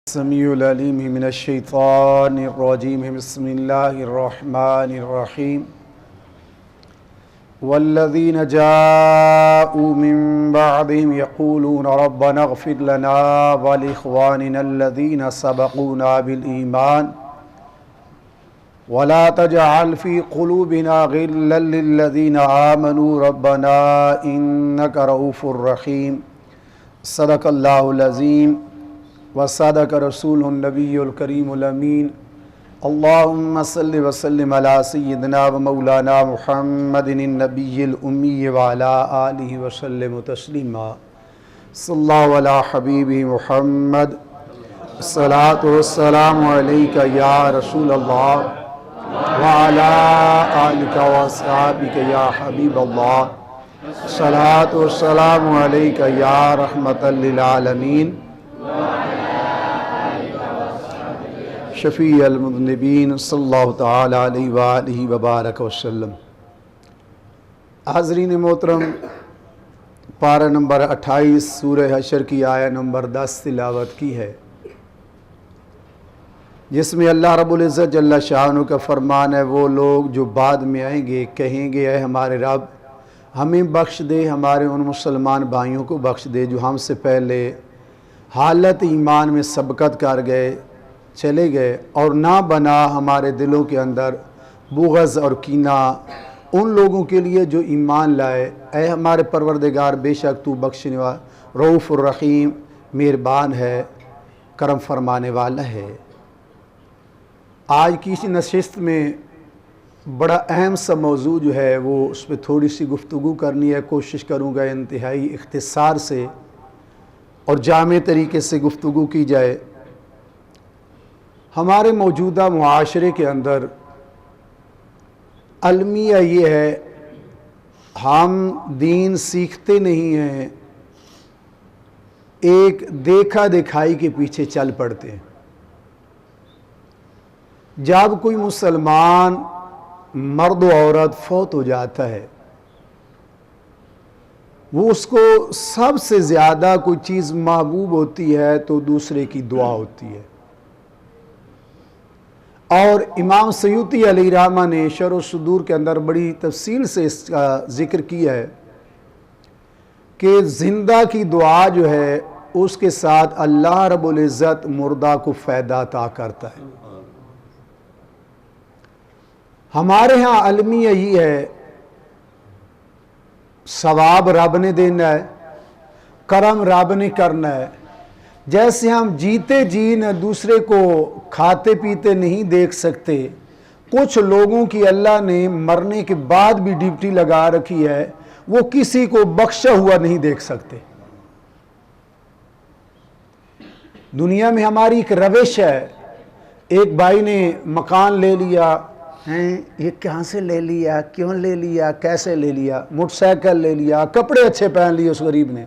السميع العليم من الشيطان الرجيم بسم الله الرحمن الرحيم والذين جاءوا من بعدهم يقولون ربنا اغفر لنا ولإخواننا الذين سبقونا بالإيمان ولا تجعل في قلوبنا غلا للذين آمنوا ربنا إنك رؤوف رحيم صدق الله العظيم وصدق رسول النبی الکریم الامین اللہم صل وسلم علی سیدنا و مولانا محمد النبی الامی وعلی آلہ وسلم تسلیما صلی اللہ علی حبیب محمد الصلاة والسلام علیکہ یا رسول اللہ وعلی آلکہ واصحابکہ یا حبیب اللہ الصلاة والسلام علیکہ یا رحمت للعالمین شفیع المذنبین صلی اللہ تعالی علیہ وآلہ وبارک وسلم۔ حاضرین محترم، پارہ نمبر 28 سورہ حشر کی آیہ نمبر 10 تلاوت کی ہے، جس میں اللہ رب العزت جل شانہ کا فرمان ہے وہ لوگ جو بعد میں آئیں گے کہیں گے اے ہمارے رب ہمیں بخش دے، ہمارے ان مسلمان بھائیوں کو بخش دے جو ہم سے پہلے حالت ایمان میں سبقت کر گئے چلے گئے، اور نہ بنا ہمارے دلوں کے اندر بغض اور کینہ ان لوگوں کے لیے جو ایمان لائے۔ اے ہمارے پروردگار بے شک تو بخشنے والا رؤوف الرحیم مہربان ہے، کرم فرمانے والا ہے۔ آج کی اس نشست میں بڑا اہم سا موضوع جو ہے وہ اس پہ تھوڑی سی گفتگو کرنی ہے، کوشش کروں گا انتہائی اختصار سے اور جامع طریقے سے گفتگو کی جائے۔ ہمارے موجودہ معاشرے کے اندر المیہ یہ ہے، ہم دین سیکھتے نہیں ہیں، ایک دیکھا دکھائی کے پیچھے چل پڑتے ہیں۔ جب کوئی مسلمان مرد و عورت فوت ہو جاتا ہے، وہ اس کو سب سے زیادہ کوئی چیز محبوب ہوتی ہے تو دوسرے کی دعا ہوتی ہے، اور امام سیوطی علیہ رحمہ نے شرح الصدور کے اندر بڑی تفصیل سے اس کا ذکر کیا ہے کہ زندہ کی دعا جو ہے اس کے ساتھ اللہ رب العزت مردہ کو فائدہ عطا کرتا ہے۔ ہمارے ہاں المیہ یہ ہے، ثواب رب نے دینا ہے، کرم رب نے کرنا ہے۔ جیسے ہم جیتے جی نہ دوسرے کو کھاتے پیتے نہیں دیکھ سکتے، کچھ لوگوں کی اللہ نے مرنے کے بعد بھی ڈیوٹی لگا رکھی ہے، وہ کسی کو بخشا ہوا نہیں دیکھ سکتے۔ دنیا میں ہماری ایک روش ہے، ایک بھائی نے مکان لے لیا، یہ کہاں سے لے لیا، کیوں لے لیا، کیسے لے لیا، موٹر سائیکل لے لیا، کپڑے اچھے پہن لیے اس غریب نے،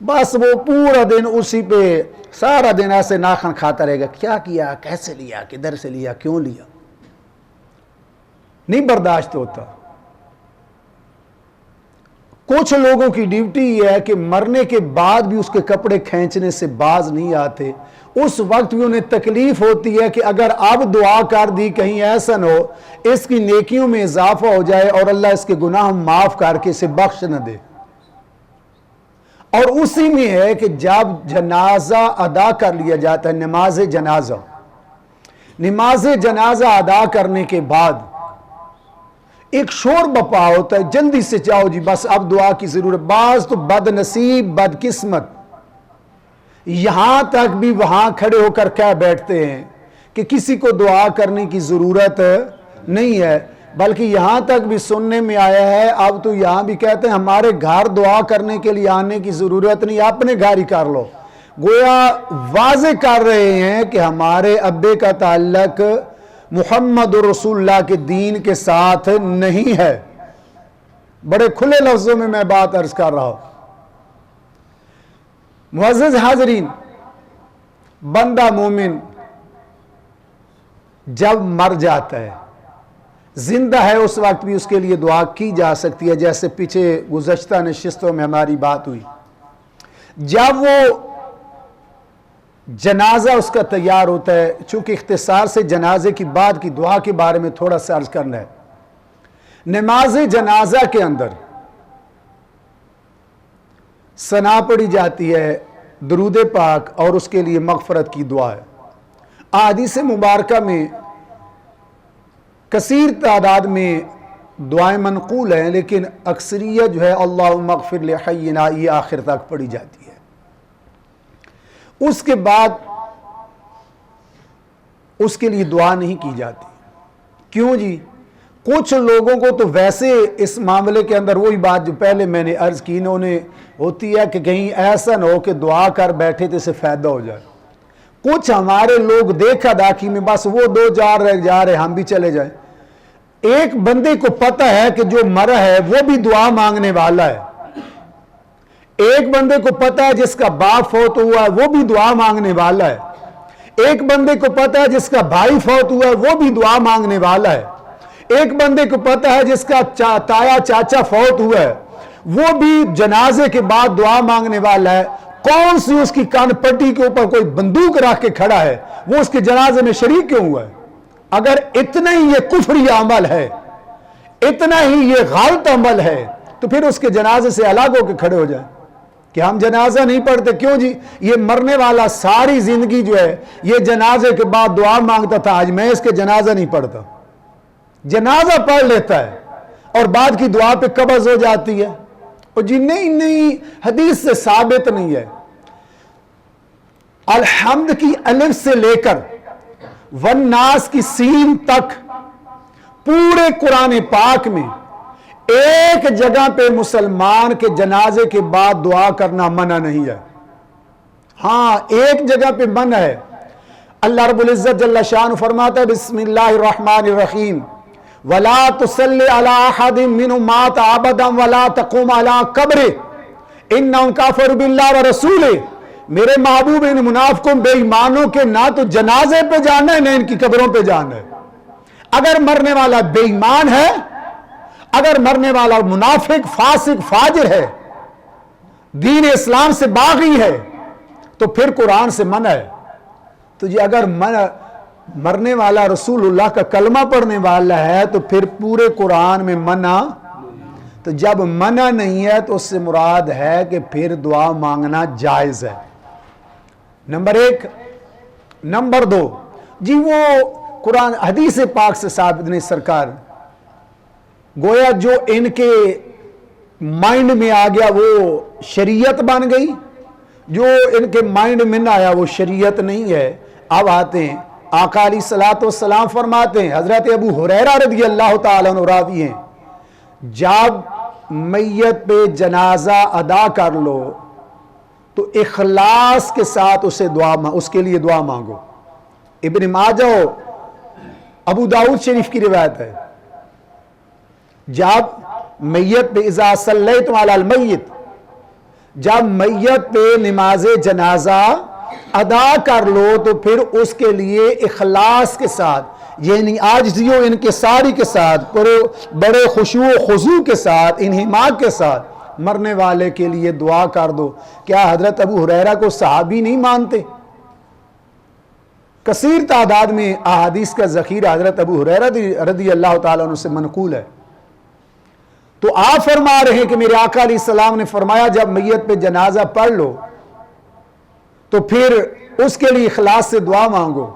بس وہ پورا دن اسی پہ سارا دن ایسے ناخن کھاتا رہے گا، کیا کیا، کیسے لیا، کدھر سے لیا، کیوں لیا، نہیں برداشت ہوتا۔ کچھ لوگوں کی ڈیوٹی یہ ہے کہ مرنے کے بعد بھی اس کے کپڑے کھینچنے سے باز نہیں آتے، اس وقت بھی انہیں تکلیف ہوتی ہے کہ اگر اب دعا کر دی کہیں ایسا نہ ہو اس کی نیکیوں میں اضافہ ہو جائے اور اللہ اس کے گناہ معاف کر کے اسے بخش نہ دے۔ اور اسی میں ہے کہ جب جنازہ ادا کر لیا جاتا ہے، نماز جنازہ ادا کرنے کے بعد ایک شور بپا ہوتا ہے، جلدی سے جاؤ جی بس اب دعا کی ضرورت۔ بعض تو بد نصیب بد قسمت یہاں تک بھی وہاں کھڑے ہو کر کہہ بیٹھتے ہیں کہ کسی کو دعا کرنے کی ضرورت نہیں ہے، بلکہ یہاں تک بھی سننے میں آیا ہے اب تو یہاں بھی کہتے ہیں ہمارے گھر دعا کرنے کے لیے آنے کی ضرورت نہیں، اپنے گھر ہی کر لو۔ گویا واضح کر رہے ہیں کہ ہمارے ابے کا تعلق محمد رسول اللہ کے دین کے ساتھ نہیں ہے۔ بڑے کھلے لفظوں میں بات عرض کر رہا ہوں۔ معزز حاضرین، بندہ مومن جب مر جاتا ہے، زندہ ہے اس وقت بھی اس کے لیے دعا کی جا سکتی ہے، جیسے پیچھے گزشتہ نشستوں میں ہماری بات ہوئی۔ جب وہ جنازہ اس کا تیار ہوتا ہے. چونکہ اختصار سے جنازے کی بعد کی دعا کے بارے میں تھوڑا سا عرض کرنا ہے. نماز جنازہ کے اندر ثنا پڑھی جاتی ہے، درود پاک، اور اس کے لیے مغفرت کی دعا ہے. احادیث مبارکہ میں کثیر تعداد میں دعائیں منقول ہیں، لیکن اکثریت جو ہے اللہم اغفر لحینا یہ آخر تک پڑھی جاتی ہے. اس کے بعد اس کے لیے دعا نہیں کی جاتی. کیوں جی؟ کچھ لوگوں کو تو ویسے اس معاملے کے اندر وہی بات جو پہلے میں نے عرض کی، انہوں نے ہوتی ہے کہ کہیں ایسا نہ ہو کہ دعا کر بیٹھے تو اسے فائدہ ہو جائے. کچھ ہمارے لوگ دیکھا داکھی میں بس وہ دو جا رہے ہم بھی چلے جائیں. ایک بندے کو پتہ ہے کہ جو مرا ہے وہ بھی دعا مانگنے والا ہے. ایک بندے کو پتہ ہے جس کا باپ فوت ہوا ہے وہ بھی دعا مانگنے والا ہے. ایک بندے کو پتہ ہے جس کا بھائی فوت ہوا ہے وہ بھی دعا مانگنے والا ہے. ایک بندے کو پتہ ہے جس کا تایا چاچا فوت ہوا ہے وہ بھی جنازے کے بعد دعا مانگنے والا ہے. کون سی اس کی کان پٹی کے اوپر کوئی بندوق رکھ کے کھڑا ہے وہ اس کے جنازے میں شریک کیوں ہوا ہے؟ اگر اتنا ہی یہ کفری عمل ہے، اتنا ہی یہ غلط عمل ہے، تو پھر اس کے جنازے سے الگ ہو کے کھڑے ہو جائیں کہ ہم جنازہ نہیں پڑھتے. کیوں جی؟ یہ مرنے والا ساری زندگی جو ہے یہ جنازے کے بعد دعا مانگتا تھا، آج میں اس کے جنازہ نہیں پڑھتا. جنازہ پڑھ لیتا ہے اور بعد کی دعا پہ قبض ہو جاتی ہے. اور جی نہیں حدیث سے ثابت نہیں ہے. الحمد کی الف سے لے کر والناس کی سین تک پورے قرآن پاک میں ایک جگہ پہ مسلمان کے جنازے کے بعد دعا کرنا منع نہیں ہے. ہاں ایک جگہ پہ منع ہے. اللہ رب العزت جل شانہ فرماتا ہے بسم اللہ الرحمن الرحیم وَلَا تُصَلِّ عَلَىٰ أَحَدٍ مِّنْهُمْ مَاتَ أَبَدًا وَلَا تَقُمْ عَلَىٰ قَبْرِهِ إِنَّهُمْ كَفَرُوا بِاللَّهِ وَرَسُولِهِ. میرے محبوب ان منافقوں بے ایمانوں کے نہ تو جنازے پہ جانا ہے نہ ان کی قبروں پہ جانا ہے. اگر مرنے والا بے ایمان ہے، اگر مرنے والا منافق فاسق فاجر ہے، دین اسلام سے باغی ہے، تو پھر قرآن سے منع ہے. تو جی اگر مرنے والا رسول اللہ کا کلمہ پڑھنے والا ہے تو پھر پورے قرآن میں منع. تو جب منع نہیں ہے تو اس سے مراد ہے کہ پھر دعا مانگنا جائز ہے. نمبر ایک. نمبر دو، جی وہ قرآن حدیث پاک سے ثابت نہیں. سرکار گویا جو ان کے مائنڈ میں آ گیا وہ شریعت بن گئی، جو ان کے مائنڈ میں نہ آیا وہ شریعت نہیں ہے. اب آتے ہیں آقا علیہ الصلوۃ والسلام فرماتے ہیں، حضرت ابو ہریرہ رضی اللہ تعالیٰ عنہ راوی ہیں، جب میت پہ جنازہ ادا کر لو تو اخلاص کے ساتھ اس کے لیے دعا مانگو. ابن ماجہ ابو داؤد شریف کی روایت ہے، جب میت پہ اذا صلیتم علی المیت، جب میت پہ نماز جنازہ ادا کر لو تو پھر اس کے لیے اخلاص کے ساتھ، یعنی عاجزی و انکساری کے ساتھ، بڑے خشوع و خضوع کے ساتھ، انہماک کے ساتھ مرنے والے کے لیے دعا کر دو. کیا حضرت ابو ہریرہ کو صحابی نہیں مانتے؟ کثیر تعداد میں احادیث کا ذخیرہ حضرت ابو ہریرہ رضی اللہ تعالیٰ عنہ سے منقول ہے. تو آپ فرما رہے ہیں کہ میرے آقا علیہ السلام نے فرمایا جب میت پہ جنازہ پڑھ لو تو پھر اس کے لیے اخلاص سے دعا مانگو.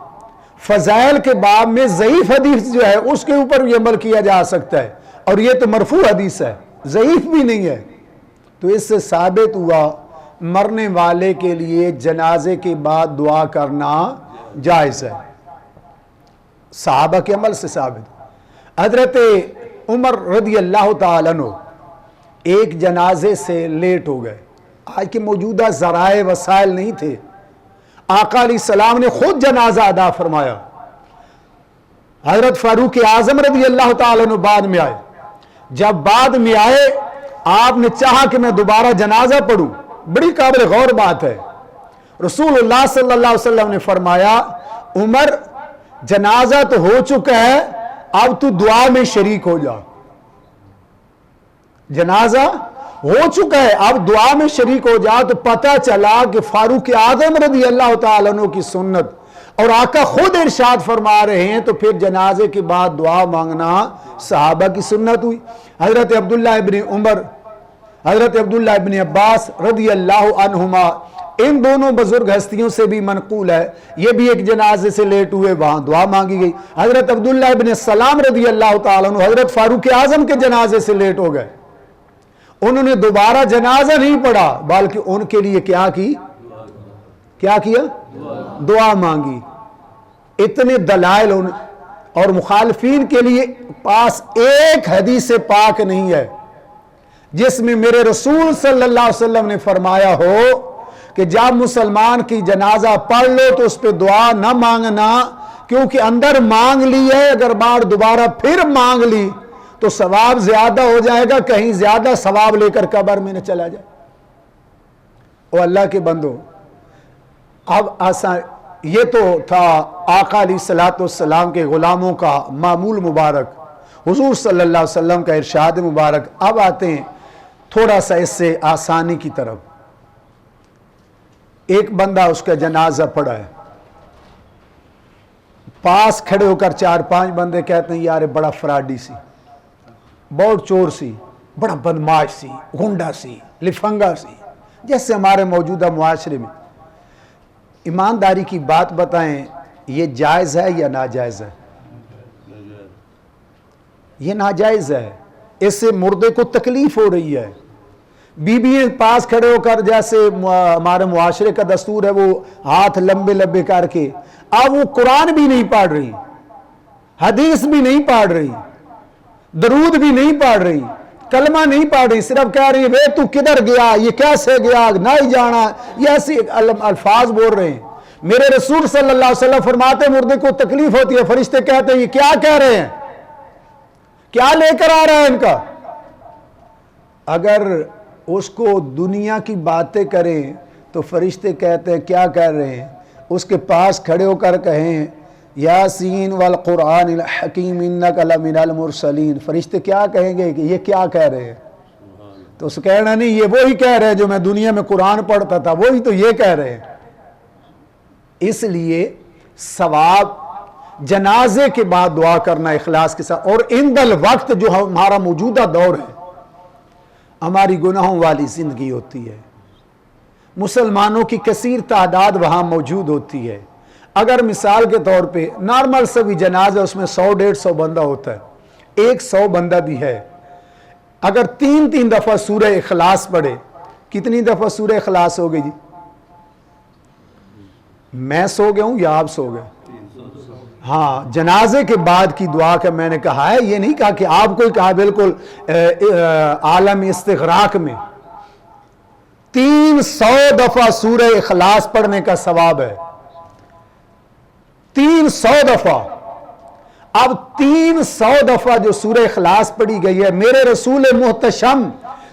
فضائل کے باب میں ضعیف حدیث جو ہے اس کے اوپر بھی عمل کیا جا سکتا ہے، اور یہ تو مرفوع حدیث ہے، ضعیف بھی نہیں ہے. تو اس سے ثابت ہوا مرنے والے کے لیے جنازے کے بعد دعا کرنا جائز ہے. صحابہ کے عمل سے ثابت. حضرت عمر رضی اللہ تعالیٰ عنہ ایک جنازے سے لیٹ ہو گئے. آج کے موجودہ ذرائع وسائل نہیں تھے. آقا علیہ السلام نے خود جنازہ ادا فرمایا. حضرت فاروق اعظم رضی اللہ تعالیٰ عنہ بعد میں آئے. جب بعد میں آئے آپ نے چاہا کہ میں دوبارہ جنازہ پڑھوں. بڑی قابل غور بات ہے. رسول اللہ صلی اللہ علیہ وسلم نے فرمایا عمر جنازہ تو ہو چکا ہے، اب تو دعا میں شریک ہو جا. جنازہ हो चुका है, अब दुआ में शरीक हो जाओ तो पता चला कि फारूक आजम रज़ी अल्लाह तआला अन्हु की सुन्नत, और आका खुद इरशाद फरमा रहे हैं, तो फिर जनाजे के बाद दुआ मांगना सहाबा की सुन्नत हुई। हजरत अब्दुल्लाह इब्न उमर, हजरत अब्दुल्लाह इब्न अब्बास रज़ी अल्लाह अन्हुमा, इन दोनों बुजुर्ग हस्तियों से भी मनकूल है, ये भी एक जनाजे से लेट हुए, वहां दुआ मांगी गई। हजरत अब्दुल्लाह इब्न सलाम रज़ी अल्लाह तआला अन्हु हजरत फारूक आजम के जनाजे से लेट हो गए, उन्होंने दोबारा जनाजा नहीं पढ़ा, बल्कि उनके लिए क्या किया? दुआ मांगी। इतने दलाइल और मुखालफीन के लिए पास एक हदीस पाक नहीं है जिसमें मेरे रसूल सल्लल्लाहु अलैहि वसल्लम ने फरमाया हो कि जब मुसलमान की जनाजा पढ़ लो तो उस पर दुआ न मांगना, क्योंकि अंदर मांग ली है, अगर बार दोबारा फिर मांग ली तो सवाब ज्यादा हो जाएगा, कहीं ज्यादा सवाब लेकर कब्र में न चला जाए। ओ अल्लाह के बंदो, अब आसान, ये तो था आका अलैहिस्सलाम के गुलामों का मामूल मुबारक, हुजूर सल्लल्लाहु अलैहि वसल्लम का इरशाद मुबारक। अब आते हैं थोड़ा सा इससे आसानी की तरफ। एक बंदा, उसका जनाजा पड़ा है, पास खड़े होकर 4-5 बंदे कहते हैं यार बड़ा फ्राडी सी, बहुत चोर सी, बड़ा बदमाश सी, गुंडा सी, लिफंगा सी, जैसे हमारे मौजूदा मुआशरे में। ईमानदारी की बात बताएं, ये जायज़ है या नाजायज़ है? ये नाजायज़ है, इससे मुर्दे को तकलीफ हो रही है। बीबी पास खड़े होकर, जैसे हमारे मुआशरे का दस्तूर है, वो हाथ लंबे लंबे करके, अब वो कुरान भी नहीं पढ़ रही, हदीस भी नहीं पढ़ रही, दरूद भी नहीं पढ़ रही, कलमा नहीं पढ़ रही, सिर्फ कह रही है वे तू किधर गया, ये कैसे गया, ना ही जाना, ये ऐसे अल्फाज बोल रहे हैं। मेरे रसूल सल्लल्लाहु अलैहि वसल्लम फरमाते मुर्दे को तकलीफ होती है, फरिश्ते कहते हैं ये क्या कह रहे हैं, क्या लेकर आ रहा है इनका। अगर उसको दुनिया की बातें करें तो फरिश्ते कहते हैं क्या कह रहे हैं, उसके पास खड़े होकर कहें यासीन वल कुरानिल हकीम इन्नका लमिनल मुरसलीन, फरिश्ते क्या कहेंगे कि ये क्या कह रहे हैं? तो उस कहना नहीं, ये वही कह रहे हैं जो मैं दुनिया में कुरान पढ़ता था, वही तो ये कह रहे हैं। इसलिए सवाब जनाजे के बाद दुआ करना इखलास के साथ, और इंदल वक्त जो हमारा मौजूदा दौर है, हमारी गुनाहों वाली जिंदगी होती है, मुसलमानों की कसीर तादाद वहां मौजूद होती है। अगर मिसाल के तौर पे नॉर्मल सभी जनाजा, उसमें 100-150 बंदा होता है, 100 बंदा भी है, अगर 3-3 दफा सूरह इखलास पढ़े, कितनी दफा सूरह इखलास हो गई जी? मैं सो गया हूं या आप सो गए? हाँ, जनाजे के बाद की दुआ का मैंने कहा है, ये नहीं कहा कि आपको ही कहा, बिल्कुल आलम इस्तिग़राक़ में 300 दफा सूरह इखलास पढ़ने का सवाब है, 300 दफा। अब 300 दफा जो सूरह इखलास पढ़ी गई है, मेरे रसूल मुहतशम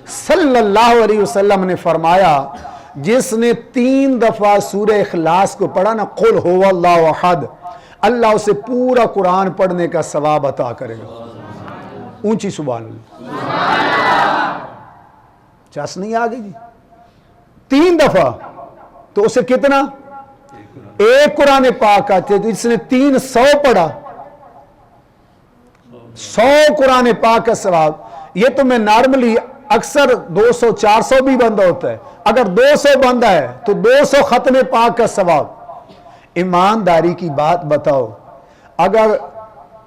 सल्लल्लाहु अलैहि वसल्लम ने फरमाया जिसने 3 दफा सूरह इखलास को पढ़ा ना, कुल हुवल्लाहु अहद, अल्लाह उसे पूरा कुरान पढ़ने का सवाब अता करेगा। ऊंची सुभान अल्लाह, चस नहीं आ गई जी? 3 दफा तो उसे कितना, एक कुरान पाक आते, तो इसने 300 पढ़ा, 100 कुरान पाक का सवाब। ये तो मैं नॉर्मली अक्सर 200-400 भी बंदा होता है, अगर 200 बंदा है तो 200 खत्म पाक का सवाब। ईमानदारी की बात बताओ, अगर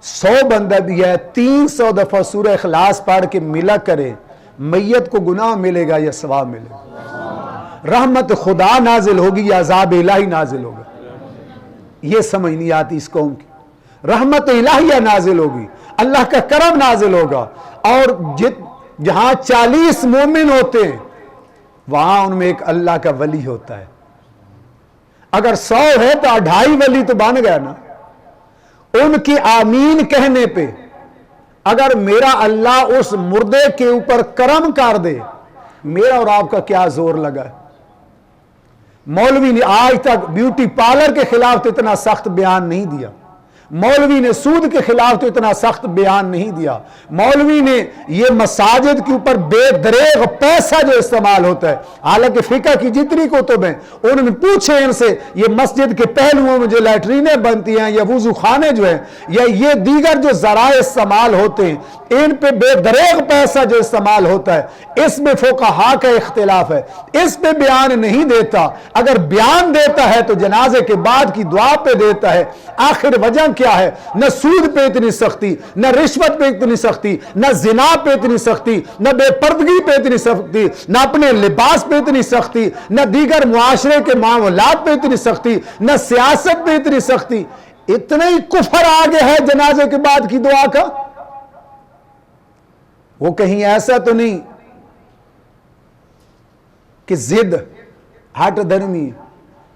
100 बंदा भी है, 300 दफा सूरह इखलास पढ़ के मिला करे, मैयत को गुनाह मिलेगा या सवाब मिलेगा? रहमत खुदा नाजिल होगी या अज़ाब इलाही नाजिल होगा? ये समझ नहीं आती इस कौम की। रहमत इलाहिया नाजिल होगी, अल्लाह का करम नाजिल होगा, और जहां 40 मोमिन होते हैं वहां उनमें एक अल्लाह का वली होता है। अगर 100 है तो 2.5 वली तो बन गया ना। उनकी आमीन कहने पे अगर मेरा अल्लाह उस मुर्दे के ऊपर करम कर दे, मेरा और आपका क्या जोर लगा है। मौलवी ने आज तक ब्यूटी पार्लर के खिलाफ तो इतना सख्त बयान नहीं दिया, मौलवी ने सूद के खिलाफ तो इतना सख्त बयान नहीं दिया, मौलवी ने ये मसाजिद के ऊपर बेदरेग पैसा जो इस्तेमाल होता है, हालांकि फिका की जितनी कुतुब हैं उन्होंने पूछे इनसे ये मस्जिद के पहलुओं में जो लैट्रीनें बनती हैं या वुजू खाने जो हैं या ये दीगर जो ज़राए इस्तेमाल होते हैं इन पे बेदरेग पैसा जो इस्तेमाल होता है, इसमें फुक़हा का इख्तिलाफ है, इस पे बयान नहीं देता। अगर बयान देता है तो जनाजे के बाद की दुआ पे देता है। आखिर वजह क्या है? न सूद पे इतनी सख्ती, न रिश्वत पे इतनी सख्ती, न जिना पे इतनी सख्ती, न बेपर्दगी पे इतनी सख्ती, न अपने लिबास पे इतनी सख्ती, न दीगर मुआशरे के मामलात पे इतनी सख्ती, न सियासत पे इतनी सख्ती। इतना ही कुफर आगे है जनाजे के बाद की दुआ का। वो कहीं ऐसा तो नहीं कि जिद हट धर्मी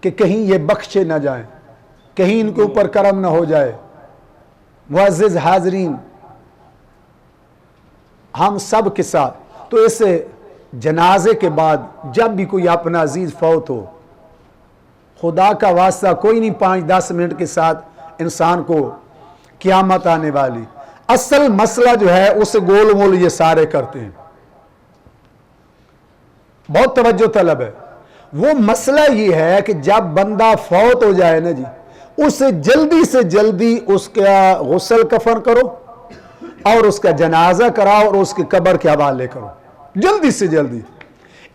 कि कहीं ये बख्शे ना जाएं, कहीं इनके ऊपर करम ना हो जाए। मुअज़्ज़िज़ हाज़रीन, हम सब के साथ तो इस जनाजे के बाद जब भी कोई अपना अजीज फौत हो, खुदा का वास्ता कोई नहीं 5-10 मिनट के साथ इंसान को क़यामत आने वाली। असल मसला जो है उसे गोल मोल ये सारे करते हैं। बहुत तवज्जो तलब है। वो मसला ये है कि जब बंदा फौत हो जाए ना जी, उसे जल्दी से जल्दी उसका गुस्ल कफन करो और उसका जनाजा कराओ और उसके कब्र के हवाले करो, जल्दी से जल्दी।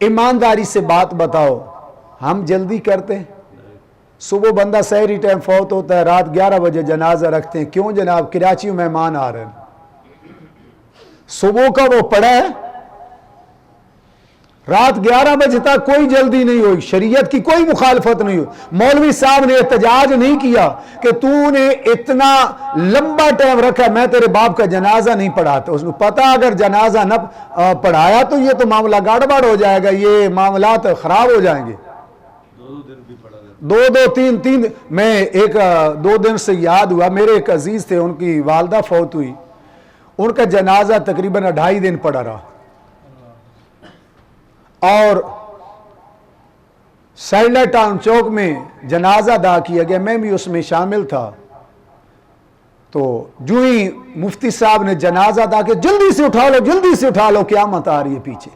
ईमानदारी से बात बताओ, हम जल्दी करते हैं? सुबह बंदा सहरी टाइम फौत होता है, रात 11 बजे जनाजा रखते हैं। क्यों जनाब? कराची में मेहमान आ रहे हैं। सुबह का वो पड़ा है, रात 11 बजे तक कोई जल्दी नहीं हुई, शरीयत की कोई मुखालफत नहीं हुई। मौलवी साहब ने एहतजाज नहीं किया कि तूने इतना लंबा टाइम रखा, मैं तेरे बाप का जनाजा नहीं पढ़ाता। उसको पता अगर जनाजा न पढ़ाया तो ये तो मामला गड़बड़ हो जाएगा, ये मामला तो खराब हो जाएंगे। 2-3 मैं एक 2 दिन से याद हुआ, मेरे एक अजीज थे, उनकी वालदा फौत हुई, उनका जनाजा तकरीबन 2.5 दिन पड़ा रहा और सैलर टाउन चौक में जनाजा अदा किया गया। मैं भी उसमें शामिल था। तो जो ही मुफ्ती साहब ने जनाजा अदा किया, जल्दी से उठा लो, जल्दी से उठा लो, क़यामत आ रही है पीछे।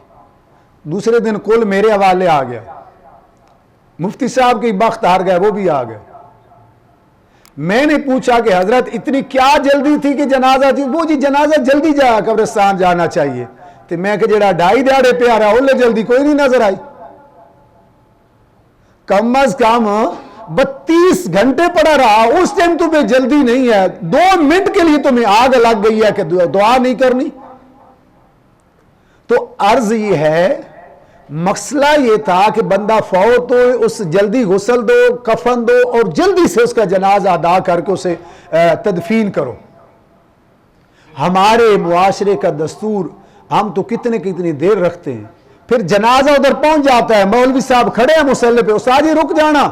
दूसरे दिन कुल मेरे हवाले आ गया। मुफ्ती साहब की बख्त हार गए, वो भी आ गए। मैंने पूछा कि हजरत इतनी क्या जल्दी थी कि जनाजा थी? वो जी जनाजा जल्दी जा कब्रिस्तान जाना चाहिए। तो मैं कि जेड़ा 2.5 दिहाड़े पे आ रहा उल्ले जल्दी कोई नहीं नजर आई। कम अज कम 32 घंटे पड़ा रहा, उस टाइम तुम्हें जल्दी नहीं है। 2 मिनट के लिए तुम्हें आग लग गई है कि दुआ नहीं करनी। तो अर्ज ये है, मसला ये था कि बंदा फौत हो, उस जल्दी गुस्ल दो, कफन दो और जल्दी से उसका जनाजा अदा करके उसे तदफीन करो। हमारे मुआशरे का दस्तूर, हम तो कितनी देर रखते हैं, फिर जनाजा उधर पहुंच जाता है, मौलवी साहब खड़े हैं मुसल्ले पे, उस्ताद जी रुक जाना,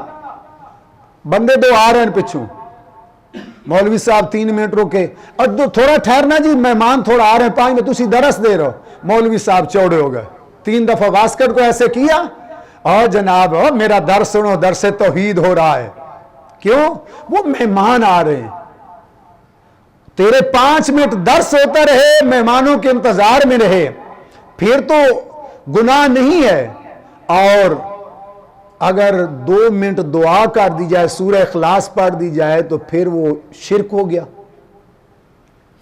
बंदे 2 आ रहे हैं पिछों। मौलवी साहब 3 मिनट रुके और थोड़ा ठहरना जी, मेहमान थोड़ा आ रहे हैं, 5 मिनट तुसी दरस दे रहे हो। मौलवी साहब चौड़े हो गए, 3 दफा वास्कट को ऐसे किया और जनाब मेरा दर्स सुनो, दर्स तौहीद हो रहा है। क्यों? वो मेहमान आ रहे हैं। तेरे 5 मिनट दर्स होता रहे, मेहमानों के इंतजार में रहे, फिर तो गुनाह नहीं है। और अगर 2 मिनट दुआ कर दी जाए, सूरह इखलास पढ़ दी जाए, तो फिर वो शिरक हो गया।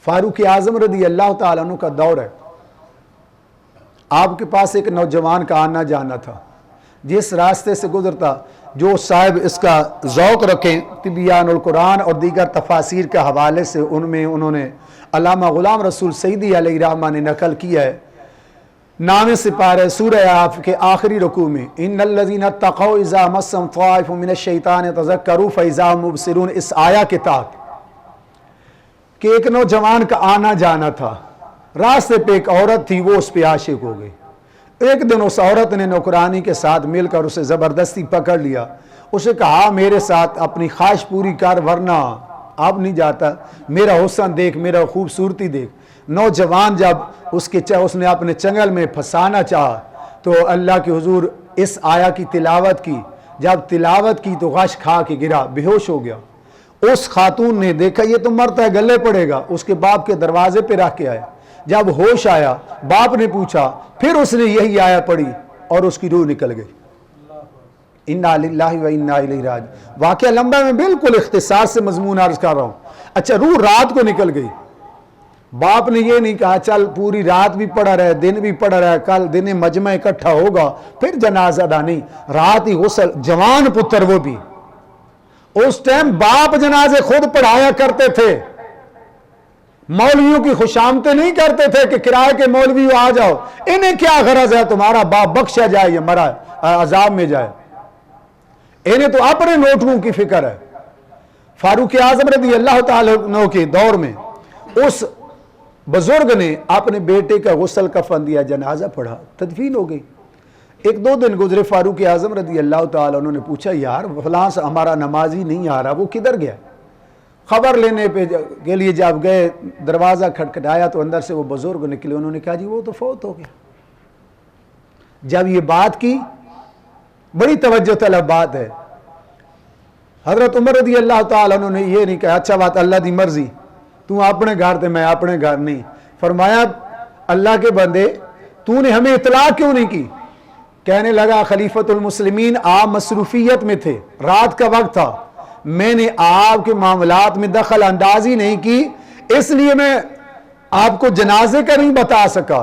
फारूक आजम रज़ी अल्लाह ताला अन्हु का दौर है। आपके पास एक नौजवान का आना जाना था, जिस रास्ते से गुजरता, जो साहिब इसका ज़ौक़ रखें तिबियानुल कुरान और दीगर तफासिर के हवाले से, उनमें उन्होंने अल्लामा ग़ुलाम रसूल सईदी अलैहि रहमा ने नकल किया है। नामे से पारे सूरह आफ के आखिरी रुकू में, इन्नल्लज़ीना तक़ौ इज़ा मस्सहुम ताइफ़ुम मिनश्शैतानि तज़क्करू फ़इज़ा हुम मुबसिरून, इस आया के तहत कि एक नौजवान का आना जाना था। रास्ते पे एक औरत थी, वो उस पे आशिक हो गई। एक दिन उस औरत ने नौकरानी के साथ मिलकर उसे ज़बरदस्ती पकड़ लिया। उसे कहा मेरे साथ अपनी ख्वाहिश पूरी कर, वरना अब नहीं जाता, मेरा हुस्न देख, मेरा खूबसूरती देख। नौजवान जब उसने अपने चंगल में फंसाना चाहा तो अल्लाह के हुजूर इस आया की तिलावत की। जब तिलावत की तो गश खा के गिरा, बेहोश हो गया। उस खातून ने देखा ये तो मरता है, गले पड़ेगा, उसके बाप के दरवाजे पे रख के आया। जब होश आया, बाप ने पूछा, फिर उसने यही आया पढ़ी और उसकी रूह निकल गई। इन्ना लिल्लाहि व इन्ना इलैहि राजिऊन। वाक़या लंबा, मैं बिल्कुल इख्तिसार से मजमून अर्ज कर रहा हूं। अच्छा, रूह रात को निकल गई। बाप ने ये नहीं कहा चल पूरी रात भी पड़ा रहे, दिन भी पड़ा रहे, कल दिन मजमा इकट्ठा होगा फिर जनाजा अदा, नहीं, रात ही गुस्ल, जवान पुत्र वो भी। उस टाइम बाप जनाजे खुद पढ़ाया करते थे, मौलवियों की खुशामतें नहीं करते थे कि किराए के मौलवी आ जाओ, इन्हें क्या गरज है तुम्हारा बाप बख्शा जाए या मरा अजाब में जाए, इन्हें तो अपने नोटों की फिक्र है। फारूक आजम रज़ी अल्लाह ताला अन्हु के दौर में उस बुजुर्ग ने अपने बेटे का गुस्ल कफन दिया, जनाजा पढ़ा, तदफीन हो गई। एक दो दिन गुजरे, फारूक आजम रज़ी अल्लाह ताला अन्हु ने पूछा यार फलां से हमारा नमाजी नहीं आ रहा, वो किधर गया? खबर लेने के लिए जब गए, दरवाज़ा खटखटाया तो अंदर से वो बुजुर्ग निकले। उन्होंने कहा जी वो तो फौत हो गया। जब ये बात की, बड़ी तवज्जो तलब बात है, हजरत उमर रज़ी अल्लाह ताला अन्हु ने ये नहीं कहा अच्छा बात अल्लाह दी मर्जी, तू अपने घर थे मैं अपने घर, नहीं। फरमाया अल्लाह के बंदे तूने हमें इतला क्यों नहीं की? कहने लगा खलीफतुल मुस्लिमीन आप मसरूफियत में थे, रात का वक्त था, मैंने आपके मामलात में दखल अंदाजी नहीं की, इसलिए मैं आपको जनाजे का नहीं बता सका।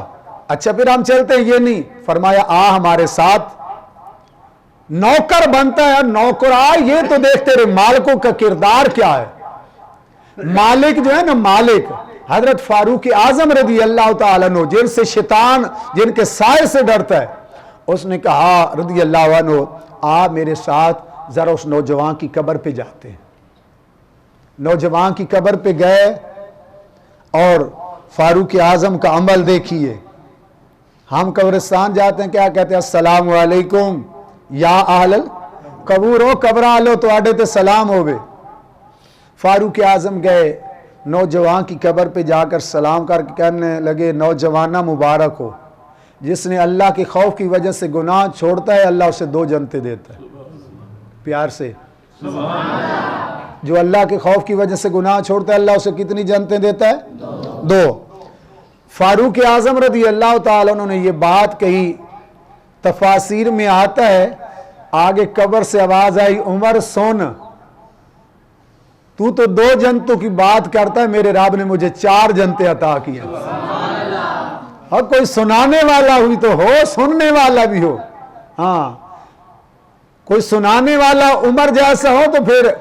अच्छा फिर हम चलते हैं, ये नहीं। फरमाया आ हमारे साथ, नौकर बनता है, नौकरा ये तो देख तेरे मालिकों का किरदार क्या है। मालिक जो है ना, मालिक हजरत फारूक आजम रज़ी अल्लाह ताला अन्हु, जिनसे शैतान जिनके साए से डरता है, उसने कहा रज़ी अल्लाह अन्हु आप मेरे साथ जरा उस नौजवान की कब्र पे जाते हैं। नौजवान की कब्र पे गए और फारूक आजम का अमल देखिए। हम कब्रिस्तान जाते हैं, क्या कहते हैं? अस्सलाम वालेकुम या अहलल कबूर, हो कब्र आलो तो आडे ते सलाम होवे। फारूक आजम गए, नौजवान की कब्र पे जाकर सलाम करके कहने लगे नौजवाना मुबारक हो, जिसने अल्लाह के खौफ की वजह से गुनाह छोड़ता है अल्लाह उसे 2 जन्नतें देता है। प्यार से जो अल्लाह के खौफ की वजह से गुनाह छोड़ता है अल्लाह उसे कितनी जन्नतें देता है? 2। फारूक आजम रज़ी अल्लाह ताला उन्होंने ये बात कही, तफासिर में आता है आगे कब्र से आवाज आई उमर सुन, तू तो 2 जन्नतों की बात करता है, मेरे रब ने मुझे 4 जन्नतें अता की हैं। और कोई सुनाने वाला हुई तो हो, सुनने वाला भी हो। हाँ, कोई सुनाने वाला उमर जैसा हो तो फिर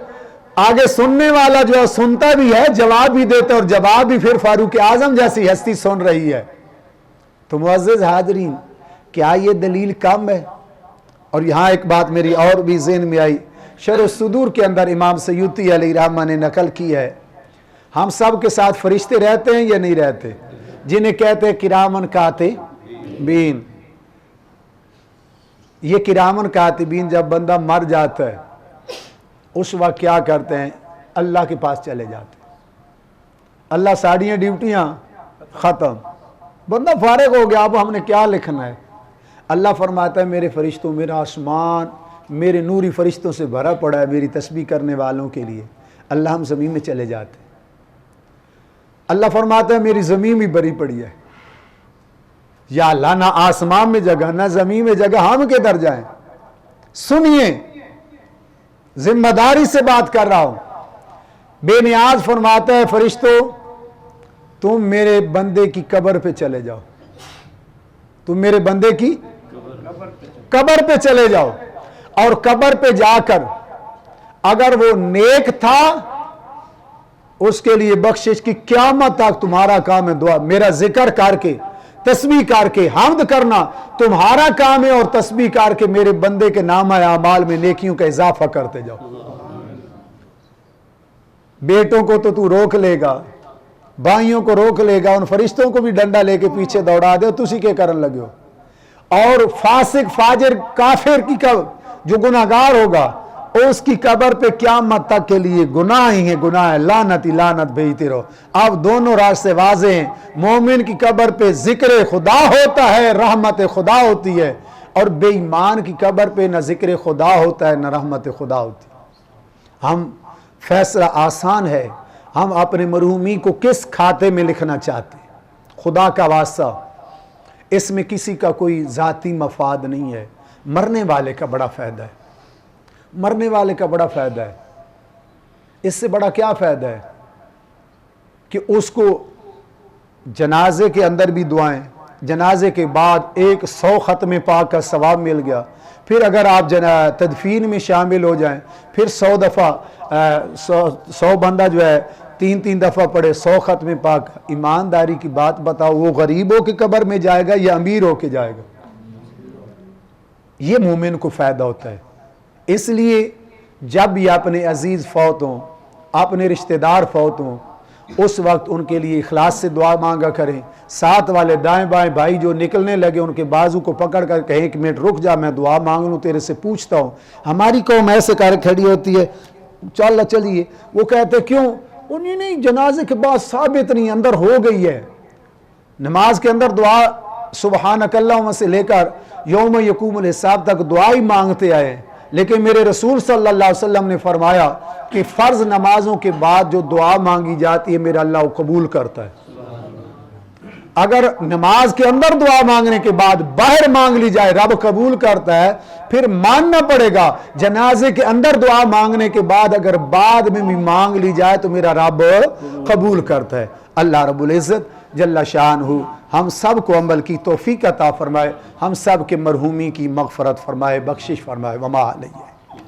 आगे सुनने वाला जो है सुनता भी है, जवाब भी देता है, और जवाब भी फिर फारूक आजम जैसी हस्ती सुन रही है। तो मुअज़्ज़िज़ हाज़रीन, क्या ये दलील कम है? और यहाँ एक बात मेरी और भी ज़हन में आई, शरह सुदूर के अंदर इमाम सयूती अलैहिर्रहमा ने नकल की है, हम सब के साथ फरिश्ते रहते हैं या नहीं रहते, जिन्हें कहते हैं किरामन कातिबीन। ये किरामन कातिबीन जब बंदा मर जाता है उस वक्त क्या करते हैं? अल्लाह के पास चले जाते हैं। अल्लाह साड़ियाँ ड्यूटियाँ ख़त्म, बंदा फारिग हो गया, अब हमने क्या लिखना है? अल्लाह फरमाता है मेरे फरिश्तों, मेरा आसमान मेरे नूरी फरिश्तों से भरा पड़ा है मेरी तस्बीह करने वालों के लिए। अल्लाह हम ज़मीन में चले जाते हैं। अल्लाह फरमाता है मेरी ज़मीन भी भरी पड़ी है। या अल्लाह ना आसमान में जगह ना ज़मीन में जगह, हम किधर जाएं? सुनिए, जिम्मेदारी से बात कर रहा हूं। बेनियाज फरमाता है फरिश्तों तुम मेरे बंदे की कब्र पे चले जाओ, तुम मेरे बंदे की कब्र पे चले जाओ, और कब्र पे जाकर अगर वो नेक था उसके लिए बख्शिश की क़यामत तक तुम्हारा काम है दुआ, मेरा जिक्र करके तस्बीह करके हम्द करना तुम्हारा काम है, और तस्बीह करके मेरे बंदे के नाम आमाल में नेकियों का इजाफा करते जाओ। बेटों को तो तू रोक लेगा, भाइयों को रोक लेगा, उन फरिश्तों को भी डंडा लेके पीछे दौड़ा दे, तुसी के करन लगे हो। और फासिक फाजिर काफिर की जो गुनाहगार होगा उसकी कब्र पे क़यामत तक के लिए गुनाह ही है, गुनाह है, लानत ही लानत भेजते रहो। अब दोनों रास्ते वाज़े हैं। मोमिन की कब्र पे जिक्र खुदा होता है, रहमत खुदा होती है, और बेईमान की कब्र पे न जिक्र खुदा होता है न रहमत खुदा होती है। हम फैसला आसान है, हम अपने मरहूमी को किस खाते में लिखना चाहते हैं। खुदा का वास्ता, इसमें किसी का कोई ज़ाती मफाद नहीं है, मरने वाले का बड़ा फ़ायदा है, मरने वाले का बड़ा फ़ायदा है। इससे बड़ा क्या फ़ायदा है कि उसको जनाजे के अंदर भी दुआएं, जनाजे के बाद 100 ख़त्म पाक का सवाब मिल गया। फिर अगर आप तदफीन में शामिल हो जाएं, फिर 100 दफ़ा 100 बंदा जो है 3-3 दफ़ा पढ़े 100 ख़त्म पाक। ईमानदारी की बात बताओ, वो गरीबों के कब्र में जाएगा या अमीर होके जाएगा? ये मोमिन को फ़ायदा होता है। इसलिए जब भी अपने अजीज़ फौत हों, अपने रिश्तेदार फौत हों, उस वक्त उनके लिए इखलास से दुआ मांगा करें। साथ वाले दाएं बाएं भाई जो निकलने लगे उनके बाजू को पकड़ कर कहें 1 मिनट रुक जा, मैं दुआ मांग लूँ, तेरे से पूछता हूँ। हमारी कौम ऐसे कर खड़ी होती है, चलिए, वो कहते क्यों? उन्हें नहीं, जनाजे के बाद साबित नहीं, अंदर हो गई है। नमाज के अंदर दुआ सुबहानकल्लाहुम्मा से लेकर यौम यकूमुल हिसाब तक दुआ ही मांगते आए, लेकिन मेरे रसूल सल्लल्लाहु अलैहि वसल्लम ने फरमाया कि फ़र्ज नमाजों के बाद जो दुआ मांगी जाती है मेरा अल्लाह कबूल करता है। अगर नमाज के अंदर दुआ मांगने के बाद बाहर मांग ली जाए रब कबूल करता है, फिर मानना पड़ेगा जनाजे के अंदर दुआ मांगने के बाद अगर बाद में भी मांग ली जाए तो मेरा रब कबूल करता है। अल्लाह रब्बुल इज़्ज़त जल्ला शानहू हम सब को अमल की तौफीक अता फरमाए, हम सब के मरहूमी की मग़फ़रत फरमाए, बख्शिश फरमाए। वमा अलैहि।